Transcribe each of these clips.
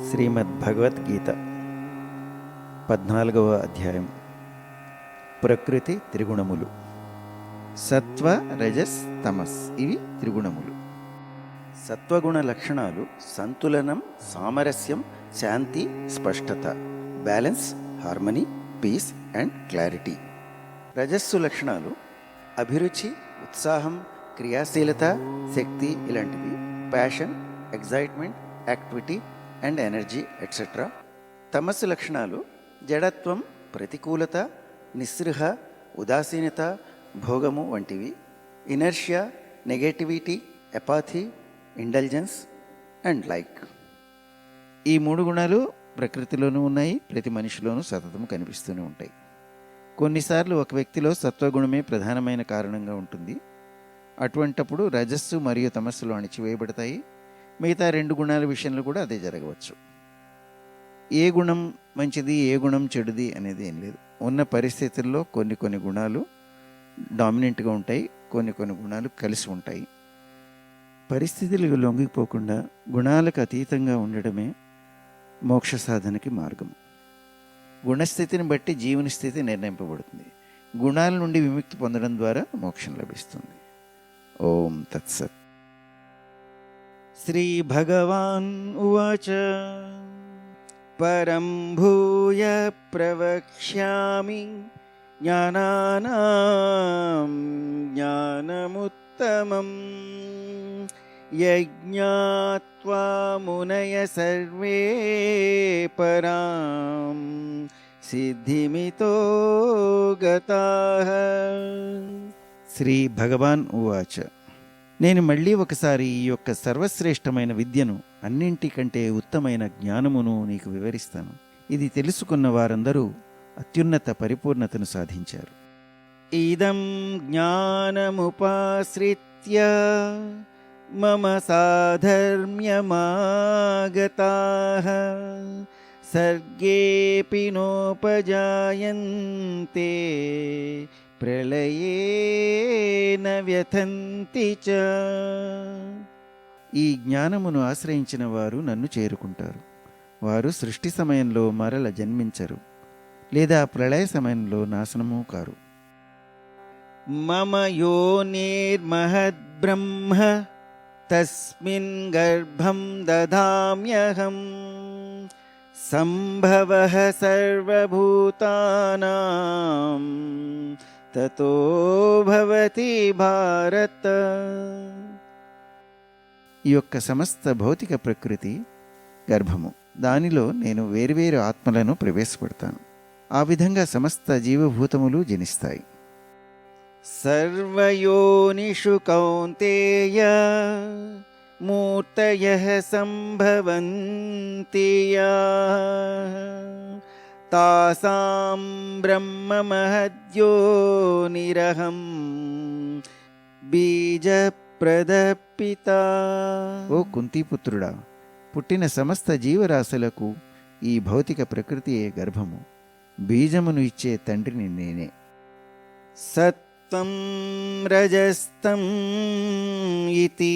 శ్రీమద్భగవద్గీత 14వ అధ్యాయం. ప్రకృతి త్రిగుణములు. సత్వ, రజస్, తమస్ ఇవి త్రిగుణములు. సత్వగుణ లక్షణాలు సంతులనం, సామరస్యం, శాంతి, స్పష్టత, balance, harmony, peace and clarity. రజస్సు లక్షణాలు అభిరుచి, ఉత్సాహం, క్రియాశీలత, శక్తి ఇలాంటివి, passion, excitement, activity and energy etcetera. తమస్సు లక్షణాలు జడత్వం, ప్రతికూలత, నిస్పృహ, ఉదాసీనత, భోగము వంటివి. Inertia, negativity, apathy, intelligence and like. ఈ మూడు గుణాలు ప్రకృతిలోనూ ఉన్నాయి, ప్రతి మనిషిలోనూ సతతం కనిపిస్తూనే ఉంటాయి. కొన్నిసార్లు ఒక వ్యక్తిలో సత్వగుణమే ప్రధానమైన కారణంగా ఉంటుంది. అటువంటప్పుడు రజస్సు మరియు తమస్సులు అణిచివేయబడతాయి. మిగతా రెండు గుణాల విషయంలో కూడా అదే జరగవచ్చు. ఏ గుణం మంచిది, ఏ గుణం చెడుది అనేది ఏం లేదు. ఉన్న పరిస్థితుల్లో కొన్ని గుణాలు డామినెంట్గా ఉంటాయి, కొన్ని గుణాలు కలిసి ఉంటాయి. పరిస్థితులకు లొంగిపోకుండా గుణాలకు అతీతంగా ఉండడమే మోక్ష సాధనకి మార్గం. గుణస్థితిని బట్టి జీవన స్థితి నిర్ణయింపబడుతుంది. గుణాల నుండి విముక్తి పొందడం ద్వారా మోక్షం లభిస్తుంది. ఓం తత్సత్. శ్రీ భగవాన్ ఉవాచ పరం భూయ ప్రవక్ష్యామి జ్ఞానానాం జ్ఞానముత్తమం యజ్ఞాత్వా మునయ సర్వే పరాం సిద్ధిమితో గతాః. శ్రీ భగవాన్ ఉవాచ. నేను మళ్ళీ ఒకసారి ఈ యొక్క సర్వశ్రేష్టమైన విద్యను, అన్నింటికంటే ఉత్తమైన జ్ఞానమును నీకు వివరిస్తాను. ఇది తెలుసుకున్న వారందరూ అత్యున్నత పరిపూర్ణతను సాధించారు. ఇదం జ్ఞానముపాశ్రిత్య మమ సాధర్మ్యమాగతాః సర్గేపి నోపజాయంతే ప్రళయేన వ్యథంతి చ. ఈ జ్ఞానమును ఆశ్రయించిన వారు నన్ను చేరుకుంటారు. వారు సృష్టి సమయంలో మరల జన్మించరు, లేదా ప్రళయ సమయంలో నాశనము కారు. మమ యోనిర్మహద్బ్రహ్మ తస్మిన్ గర్భం దదామ్యహం సంభవః సర్వభూతానాం తతో భవతి భారత. ఈ యొక్క సమస్త భౌతిక ప్రకృతి గర్భము. దానిలో నేను వేర్వేరు ఆత్మలను ప్రవేశపెడతాను. ఆ విధంగా సమస్త జీవభూతములు జనిస్తాయి. సర్వయోనిషు కౌంతేయ మూర్తయః సంభవంతి యాః తాసాం బ్రహ్మమహద్యోనిరహం బీజప్రదపితా. ఓ కుంతీపుత్రుడా, పుట్టిన సమస్త జీవరాశులకు ఈ భౌతిక ప్రకృతియే గర్భము. బీజమును ఇచ్చే తండ్రిని నేనే. సత్వం రజస్తం ఇతి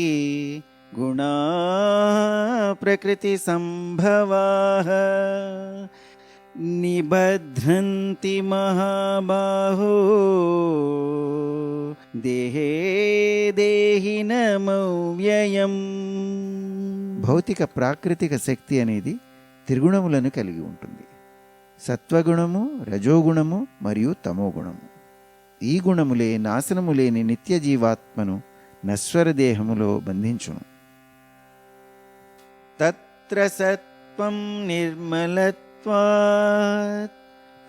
గుణా ప్రకృతి సంభవాః నిబధ్నంతి మహాబాహో దేహే దేహినమవ్యయం. భౌతిక ప్రాకృతిక శక్తి అనేది త్రిగుణములను కలిగి ఉంటుంది. సత్వగుణము, రజోగుణము మరియు తమోగుణము. ఈ గుణములే నాశనము లేని నిత్య జీవాత్మను నశ్వర దేహములో బంధించును. తత్ర సత్వం నిర్మలత్వాత్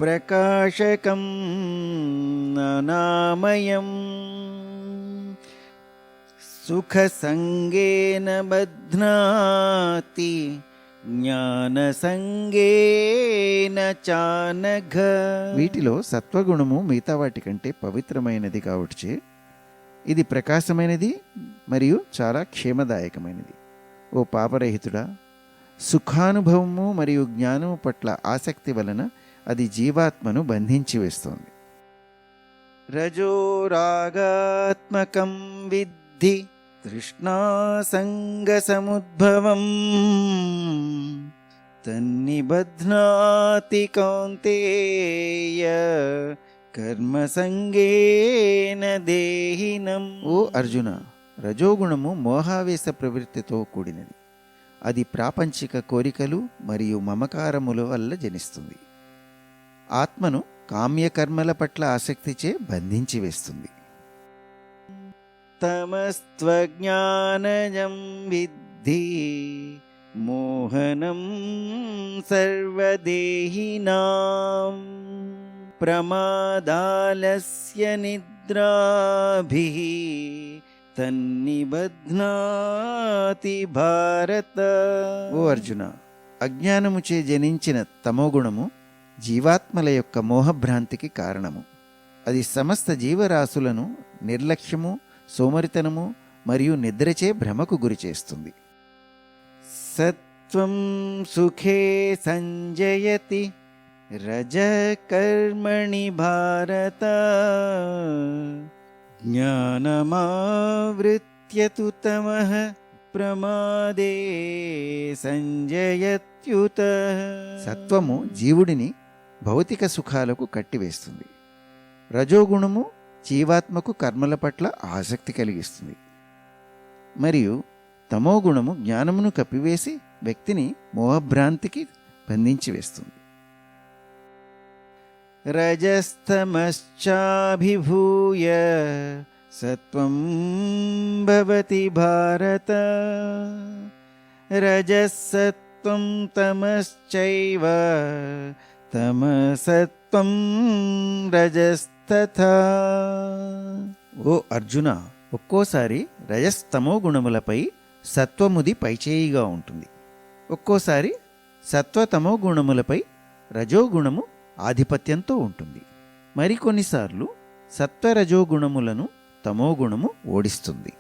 ప్రకాశకం అనామయం సుఖసంగేన బధ్నాతి జ్ఞానసంగేన చానఘ. వీటిలో సత్వగుణము మిగతా వాటి కంటే పవిత్రమైనది కావచ్చే ఇది ప్రకాశమైనది మరియు చాలా క్షేమదాయకమైనది. ఓ పాపరహితుడా, సుఖానుభవము మరియు జ్ఞానము పట్ల ఆసక్తి వలన అది జీవాత్మను బంధించి వేస్తోంది. రజోరాగాత్మకం విద్ధి తృష్ణాసంగసముద్భవం తన్నిబధ్నాతి కౌంతేయ కర్మసంగేన దేహినం. ఓ అర్జున, రజోగుణము మోహావేశ ప్రవృత్తితో కూడినది. అది ప్రాపంచిక కోరికలు మరియు మమకారముల వల్ల జనిస్తుంది. ఆత్మను కామ్యకర్మల పట్ల ఆసక్తిచే బంధించి వేస్తుంది. తమస్త్వజ్ఞానజం విద్ధి మోహనం సర్వదేహినాం ప్రమాదాలస్య నిద్రాభిః తన్నిబధ్నాతి భారత. ఓ అర్జున, అజ్ఞానముచే జనించిన తమోగుణము జీవాత్మల యొక్క మోహభ్రాంతికి కారణము. అది సమస్త జీవరాశులను నిర్లక్ష్యము, సోమరితనము మరియు నిద్రచే భ్రమకు గురి చేస్తుంది. సత్వం సుఖే సంజయతి రజకర్మణి భారత జ్ఞానమావృత్య తు తమః ప్రమాదే సంజయత్యుత. సత్వము జీవుడిని భౌతిక సుఖాలకు కట్టివేస్తుంది. రజోగుణము జీవాత్మకు కర్మల పట్ల ఆసక్తి కలిగిస్తుంది. మరియు తమోగుణము జ్ఞానమును కప్పివేసి వ్యక్తిని మోహభ్రాంతికి బంధించి వేస్తుంది. రజస్తమశ్చాభిభూయ సత్వం భవతి భారత రజసత్వం తమశ్చైవ తమసత్వం రజస్తథా. ఓ అర్జున, ఒక్కోసారి రజస్తమో గుణములపై సత్వముది పైచేయిగా ఉంటుంది. ఒక్కోసారి సత్వతమో గుణములపై రజోగుణము ఆధిపత్యంతో ఉంటుంది. మరికొన్నిసార్లు సత్వరజోగుణములను తమోగుణము ఓడిస్తుంది.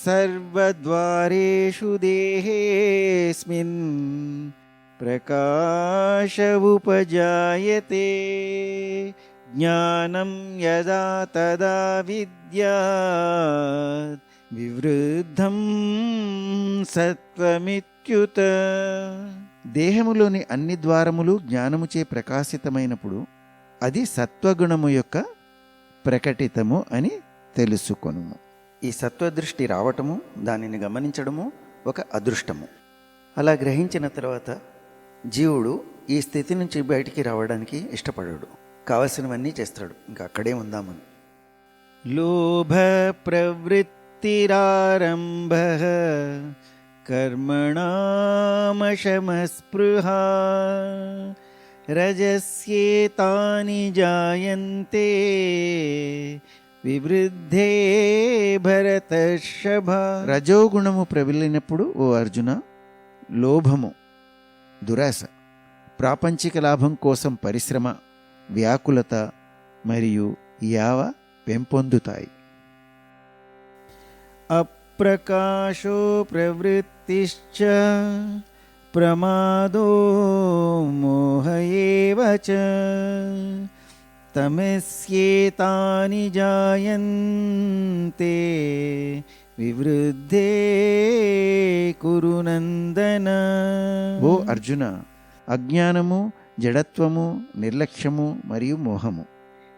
సర్వద్వారేషు దేహేస్మిన్ ప్రకాశ ఉపజాయతే జ్ఞానం యదా తదా విద్యాత్ వివృద్ధం సత్వమిత్యుత. దేహములోని అన్ని ద్వారములు జ్ఞానముచే ప్రకాశితమైనప్పుడు అది సత్వగుణము యొక్క ప్రకటితము అని తెలుసుకొనుము. ఈ సత్వదృష్టి రావటము, దానిని గమనించడము ఒక అదృష్టము. అలా గ్రహించిన తర్వాత జీవుడు ఈ స్థితి నుంచి బయటికి రావడానికి ఇష్టపడాడు. కావలసినవన్నీ చేస్తాడు, ఇంకా అక్కడే ఉందామని. లోభ ప్రవృత్తిరారంభ కర్మణామశమస్పృహా రజస్యేతాని జాయంతే వివృద్ధే భరతర్షభ. రజోగుణము ప్రబలినప్పుడు ఓ అర్జున, లోభము, దురాశ, ప్రాపంచిక లాభం కోసం పరిశ్రమ, వ్యాకులత మరియు యావ పెంపొందుతాయి. అప్రకాశో ప్రవృత్తిశ్చ ప్రమాదో మోహ ఏవ చ తమస్యేతాని జాయంతే వివృద్ధే కురు నందన. ఓ అర్జున, అజ్ఞానము, జడత్వము, నిర్లక్ష్యము మరియు మోహము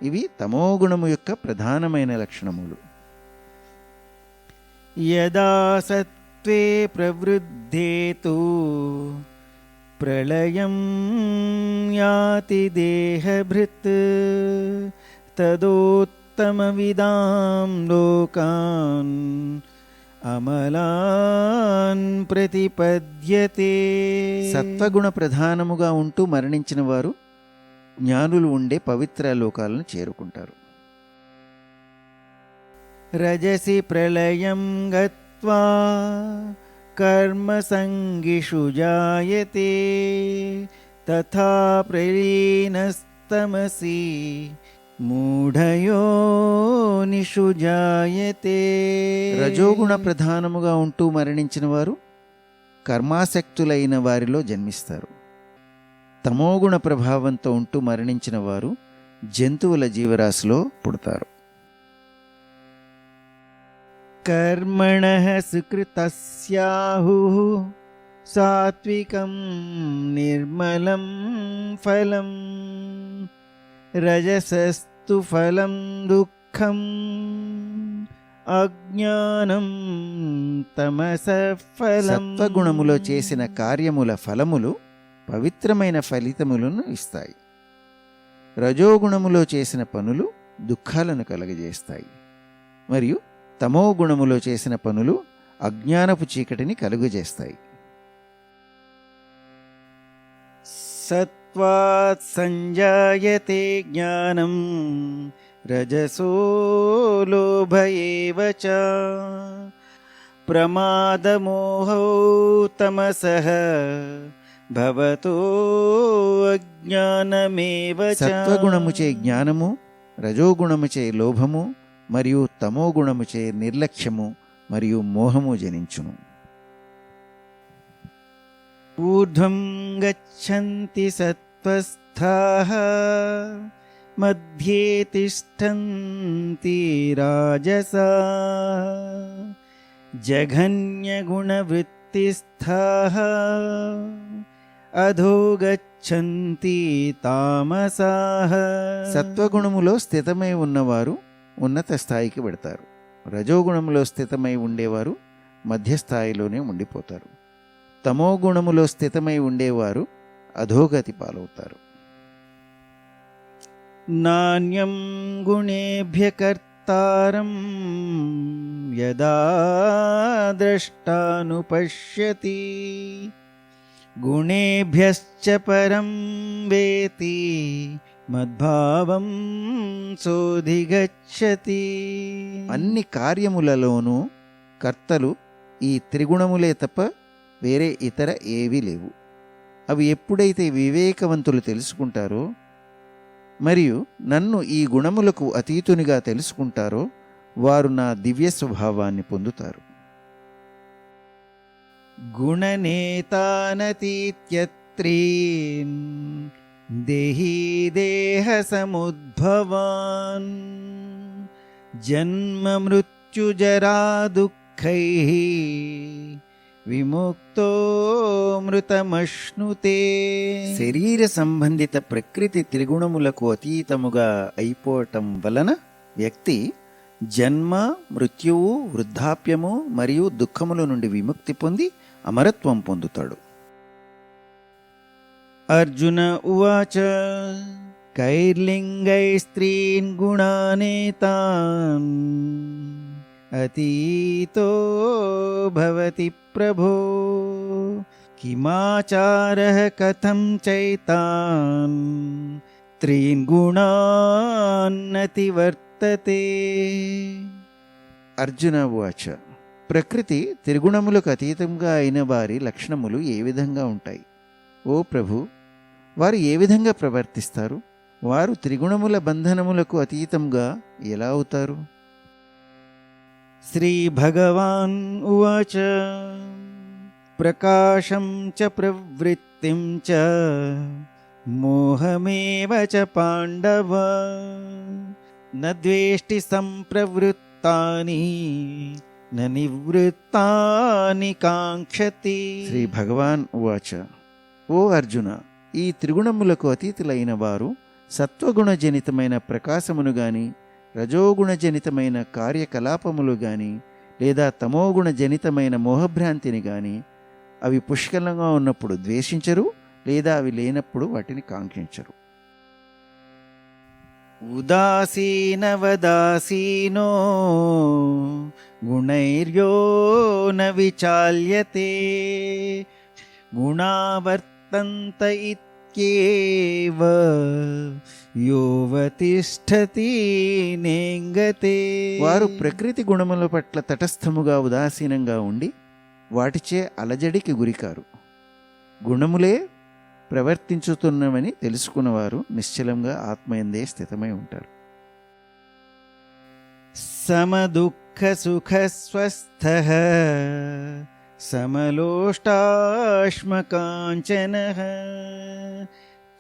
ఇవి తమోగుణము యొక్క ప్రధానమైన లక్షణములు. యదా సత్వే ప్రవృద్ధే తు ప్రళయం యాతి దేహభృత్ తదోత్తమవిదాం లోకాన్ అమలాన్ ప్రతిపద్యతే. సత్వగుణ ప్రధానముగా ఉంటూ మరణించిన వారు జ్ఞానులు ఉండే పవిత్ర లోకాలను చేరుకుంటారు. రజసి ప్రళయం గత్వా కర్మసంగిషు జాయతే తథా ప్రలీనస్తమసి మూఢయోనిషు జాయతే. రజోగుణ ప్రధానముగా ఉంటూ మరణించిన వారు కర్మాసక్తులైన వారిలో జన్మిస్తారు. తమోగుణ ప్రభావంతో ఉంటూ మరణించిన వారు జంతువుల జీవరాశిలో పుడతారు. कर्मणः सुकृतस्याहुः सात्विकं निर्मलं फलं रजसस्तु फलं दुःखं అజ్ఞానం తమసః ఫలం. సత్వగుణములో చేసిన కార్యముల ఫలములు పవిత్రమైన ఫలితములను ఇస్తాయి. రజోగుణములో చేసిన పనులు దుఃఖాలను కలుగజేస్తాయి. మరియు తమో గుణములో చేసిన పనులు అజ్ఞానపు చీకటిని కలుగజేస్తాయి. సత్వాత్ సంజాయతే జ్ఞానం రజసో లోభ ఏవ చ ప్రమాదమోహో తమసః భవతో అజ్ఞానమేవ చ. సత్వగుణముచే జ్ఞానము, రజోగుణముచే లోభము మరియు తమో గుణముచే నిర్లక్ష్యము మరియు మోహము జనించును. ఊర్ధ్వం గచ్చంతి సత్వస్థాః మధ్యే తిష్టంతి రాజసాః జఘన్యగుణవృత్తిస్థాః అధో గచ్చంతి తామసాః. సత్వగుణములో స్థితమై ఉన్నవారు ఉన్నత స్థాయికి వెడతారు. రజోగుణములో స్థితమై ఉండేవారు మధ్యస్థాయిలోనే ఉండిపోతారు. తమో గుణములో స్థితమై ఉండేవారు అధోగతి పాలవుతారు. నాణ్యం గుణేభ్య కర్తారం యదా ద్రష్టానుపశ్యతి గుణేభ్యశ్చ పరం వేతి మద్భావం సోధిగచ్చతి. అన్ని కార్యములలోనూ కర్తలు ఈ త్రిగుణములే తప్ప వేరే ఇతర ఏవీ లేవు. అవి ఎప్పుడైతే వివేకవంతులు తెలుసుకుంటారో మరియు నన్ను ఈ గుణములకు అతీతునిగా తెలుసుకుంటారో వారు నా దివ్య స్వభావాన్ని పొందుతారు. గుణనేతానతీత్యత్రీన్ దేహీ దేహ సముద్భవాన్ జన్మ మృత్యుజరా దుఃఖైః విముక్తో మృతమశ్నుతే. శరీర సంబంధిత ప్రకృతి త్రిగుణములకు అతీతముగా అయిపోవటం వలన వ్యక్తి జన్మ, మృత్యువు, వృద్ధాప్యము మరియు దుఃఖముల నుండి విముక్తి పొంది అమరత్వం పొందుతాడు. అర్జున ఉవాచ కైర్లింగైస్త్రీన్ గుణానేతాన్ అతీతో భవతి ప్రభో కిమాచారః కథం చైతాన్ త్రీన్ గుణాన్నతివర్తతే. అర్జున ఉవాచ ప్రకృతి త్రిగుణములకు అతీతంగా అయిన వారి లక్షణములు ఏ విధంగా ఉంటాయి? ఓ ప్రభు, వారు ఏ విధంగా ప్రవర్తిస్తారు? వారు త్రిగుణముల బంధనములకు అతీతంగా ఎలా అవుతారు? శ్రీ భగవాన్ ఉవాచ ప్రకాశం చ ప్రవృత్తిం చ మోహమేవ చ పాండవ న ద్వేష్టి సంప్రవృత్తాని న నివృత్తాని కాంక్షతి. శ్రీ భగవాన్ ఉవాచ ఓ అర్జున, ఈ త్రిగుణములకు అతీతులైన వారు సత్వగుణజనితమైన ప్రకాశమును గాని, రజోగుణజనితమైన కార్యకలాపములు గాని, లేదా తమోగుణజనితమైన మోహభ్రాంతిని గాని అవి పుష్కలంగా ఉన్నప్పుడు ద్వేషించరు, లేదా అవి లేనప్పుడు వాటిని కాంక్షించరు. ఉదాసీనవదాసీనో గుణైర్యో న విచాల్యతే గుణావర్తంత ఇత్యేవ యోవతిష్ఠతి నేంగతే. వారు ప్రకృతి గుణముల పట్ల తటస్థముగా ఉదాసీనంగా ఉండి వాటిచే అలజడికి గురికారు. గుణములే ప్రవర్తించుతున్నవని తెలుసుకున్నవారు నిశ్చలంగా ఆత్మయందే స్థితమై ఉంటారు. సమదుఃఖ సుఖ స్వస్థః సమలోష్టాశ్మకాంచనః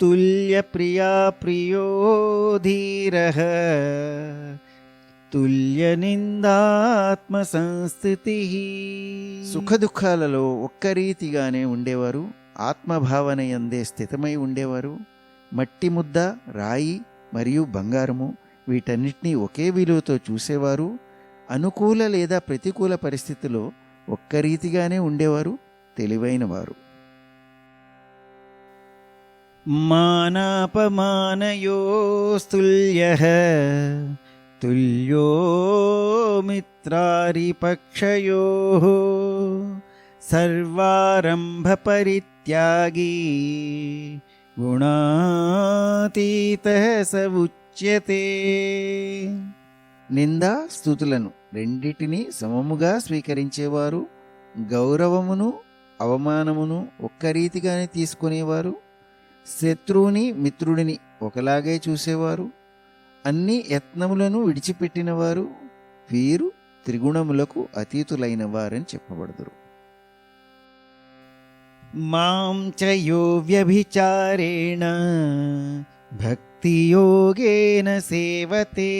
తుల్య ప్రియా ప్రియో ధీరః తుల్యనిందాత్మసంస్థితి. సుఖదుఖాలలో ఒక్క రీతిగానే ఉండేవారు, ఆత్మభావన యందే స్థితమై ఉండేవారు. మట్టి ముద్ద, రాయి మరియు బంగారము వీటన్నిటినీ ఒకే విలువతో చూసేవారు. అనుకూల లేదా ప్రతికూల పరిస్థితిలో ఒక్క రీతిగానే ఉండేవారు, తెలివైనవారు. మానాపమానయోస్తుల్యః తుల్యో మిత్రారిపక్షయోః సర్వారంభ పరిత్యాగీ గుణాతీతః స ఉచ్యతే. నిందా స్తుతులను రెండిటినీ సమముగా స్వీకరించేవారు, గౌరవమును అవమానమును ఒక్క రీతిగానే తీసుకునేవారు, శత్రువుని మిత్రుడిని ఒకలాగే చూసేవారు, అన్ని యత్నములను విడిచిపెట్టినవారు, వీరు త్రిగుణములకు అతీతులైన వారని చెప్పబడదురు. మాం చ యో వ్యభిచారేణ భక్తియోగేన సేవతే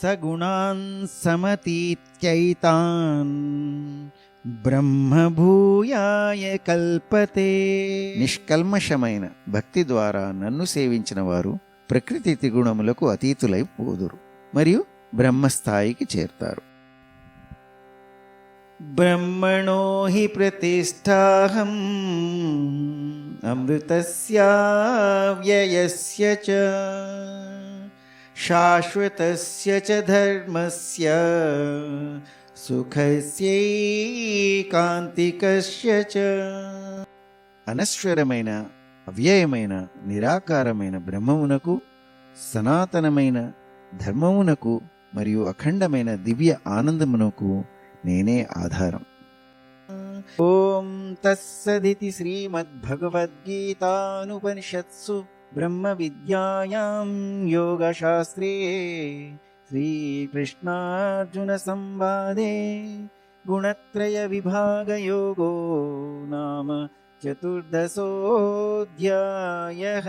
సగుణాన్ సమతీత్యైతాన్ బ్రహ్మభూయాయ కల్పతే. నిష్కల్మషమైన భక్తి ద్వారా నన్ను సేవించిన వారు ప్రకృతి త్రిగుణములకు అతీతులై పోదురు మరియు బ్రహ్మస్థాయికి చేరుతారు. బ్రహ్మణో హి ప్రతిష్టాహం అమృతస్య వ్యయస్య చ శాశ్వతస్య చ ధర్మస్య సుఖస్యైకాంతికస్య చ. అనశ్వరమైన, అవ్యయమైన, నిరాకారమైన బ్రహ్మమునకు, సనాతనమైన ధర్మమునకు మరియు అఖండమైన దివ్య ఆనందమునకు నేనే ఆధారం. ఓం తస్సదితి శ్రీమద్భగవద్గీతానుపనిషత్సు బ్రహ్మ విద్యాయాం యోగశాస్త్రే శ్రీకృష్ణార్జున సంవాదే గుణత్రయ విభాగయోగో నామ చతుర్దశోऽధ్యాయః.